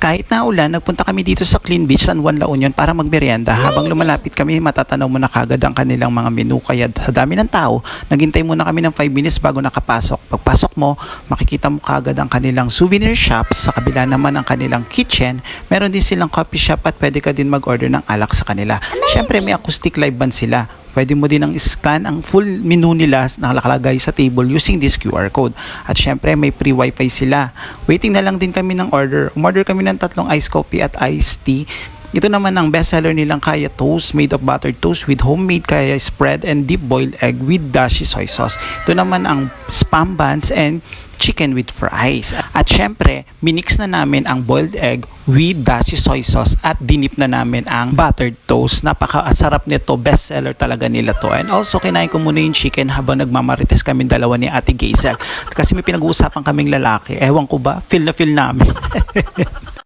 Kahit na ulan, nagpunta kami dito sa Clean Beach, San Juan, La Union para magmerienda. Habang lumalapit kami, matatanaw mo na kagad ang kanilang mga menu. Kaya sa dami ng tao, naghintay muna kami ng 5 minutes bago nakapasok. Pagpasok mo, makikita mo kagad ang kanilang souvenir shops. Sa kabila naman ang kanilang kitchen. Meron din silang coffee shop at pwede ka din mag-order ng alak sa kanila. Syempre may acoustic live band sila. Pwede mo din ang scan ang full menu nila na nakalagay sa table using this QR code. At syempre may free wifi sila. Waiting na lang din kami ng order. Umorder kami ng 3 iced coffee at iced tea. Ito naman ang bestseller nilang Kaya Toast, made of buttered toast with homemade Kaya spread and deep boiled egg with dashi soy sauce. Ito naman ang spam buns and chicken with fries. At syempre, minix na namin ang boiled egg with dashi soy sauce at dinip na namin ang buttered toast. Napakasarap nito, bestseller talaga nila to. And also, kinain ko muna yung chicken habang nagmamarites kami dalawa ni Ate Gazel. Kasi may pinag-uusapan kaming lalaki. Ewan ko ba, feel na feel namin.